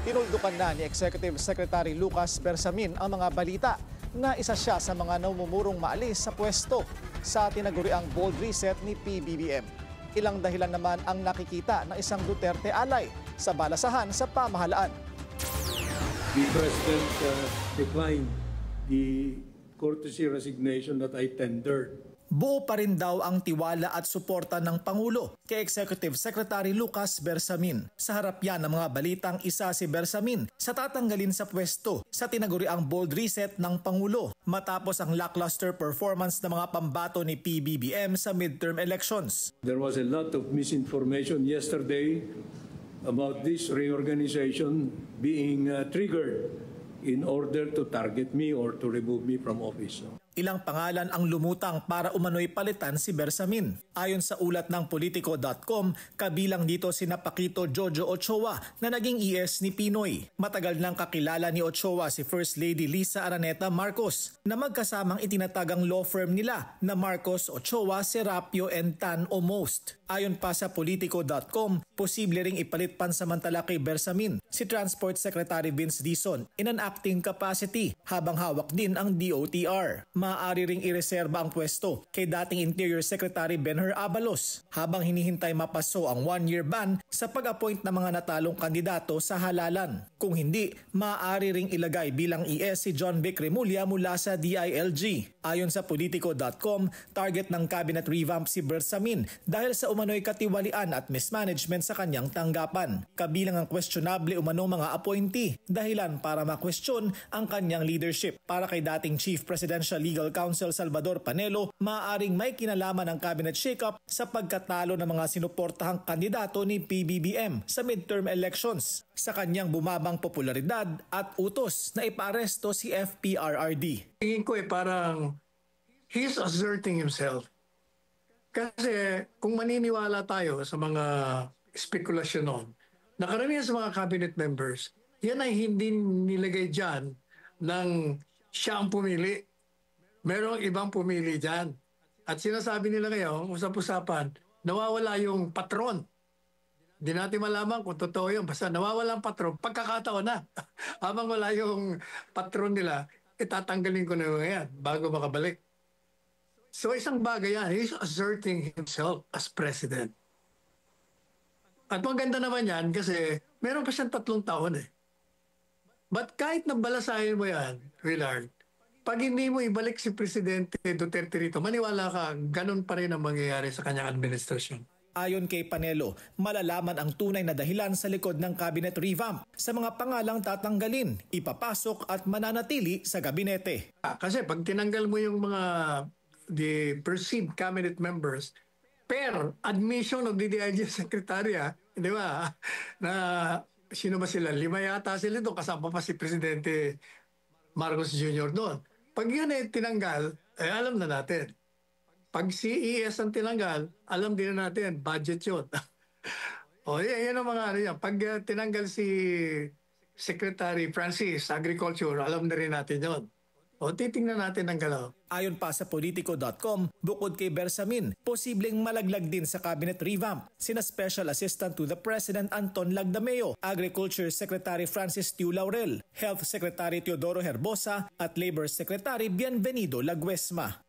Tinuldukan na ni Executive Secretary Lucas Bersamin ang mga balita na isa siya sa mga namumurong maalis sa pwesto sa tinaguriang bold reset ni PBBM. Ilang dahilan naman ang nakikita ng isang Duterte alay sa balasahan sa pamahalaan. The President declined the courtesy resignation that I tendered. Buo pa rin daw ang tiwala at suporta ng Pangulo kay Executive Secretary Lucas Bersamin. Sa harap yan ng mga balitang isa si Bersamin sa tatanggalin sa pwesto sa tinaguriang bold reset ng Pangulo matapos ang lackluster performance ng mga pambato ni PBBM sa midterm elections. There was a lot of misinformation yesterday about this reorganization being triggered in order to target me or to remove me from office. Ilang pangalan ang lumutang para umano'y palitan si Bersamin. Ayon sa ulat ng Politico.com, kabilang dito sina Paquito Jojo Ochoa na naging ES ni Pinoy. Matagal nang kakilala ni Ochoa si First Lady Lisa Araneta Marcos na magkasamang itinatagang law firm nila na Marcos, Ochoa, Serapio and Tan o Most. Ayon pa sa Politico.com, posible ring ipalit pansamantala kay Bersamin si Transport Secretary Vince Dizon in an acting capacity habang hawak din ang DOTR. Maaari ring ireserba ang pwesto kay dating Interior Secretary Benher Abalos habang hinihintay mapaso ang 1-year ban sa pag-appoint ng mga natalong kandidato sa halalan. Kung hindi, maaari ring ilagay bilang ES si John Vic Remulla mula sa DILG. Ayon sa Politico.com, target ng cabinet revamp si Bersamin dahil sa umano'y katiwalian at mismanagement sa kanyang tanggapan. Kabilang ang questionable umano mga appointee, dahilan para ma-question ang kanyang leadership. Para kay dating Chief Presidential Legal Counsel Salvador Panelo, maaaring may kinalaman ang cabinet shakeup sa pagkatalo ng mga sinuportahang kandidato ni PBBM sa midterm elections sa kanyang bumabang popularidad at utos na ipaaresto si FPRRD. Tingin ko parang he's asserting himself. Kasi kung maniniwala tayo sa mga spekulasyon noon, na karamihan sa mga cabinet members, yan ay hindi nilagay dyan ng siya ang pumili. Merong ibang pumili dyan. At sinasabi nila ngayon, usap-usapan, nawawala yung patron. Hindi natin malaman kung totoo yun. Basta nawawala ang patron, pagkakataon na. Habang wala yung patron nila, itatanggalin ko na yan bago makabalik. So isang bagay yan, he's asserting himself as president. At maganda naman yan kasi meron pa siyang 3 taon eh. But kahit nabalasahin mo yan, Willard, pag hindi mo ibalik si Presidente Duterte rito, maniwala ka, ganun pa rin ang mangyayari sa kanyang administrasyon. Ayon kay Panelo, malalaman ang tunay na dahilan sa likod ng cabinet revamp sa mga pangalang tatanggalin, ipapasok at mananatili sa gabinete. Kasi pag tinanggal mo yung mga the perceived cabinet members per admission of the DILG Secretary, di ba? Na sino ba sila? 5 yata sila doon, kasama pa si Presidente Marcos Jr. doon. Pag yun tinanggal, alam na natin. Pag CES ang tinanggal, alam din na natin, budget yun. O yan ang mga ano yan. Pag tinanggal si Secretary Francis, Agriculture, alam na rin natin yun. O titingnan natin ang galaw. Ayon pa sa Politico.com, bukod kay Bersamin, posibleng malaglag din sa cabinet revamp sina Special Assistant to the President Anton Lagdameo, Agriculture Secretary Francis Tiu Laurel, Health Secretary Teodoro Herbosa at Labor Secretary Bienvenido Laguesma.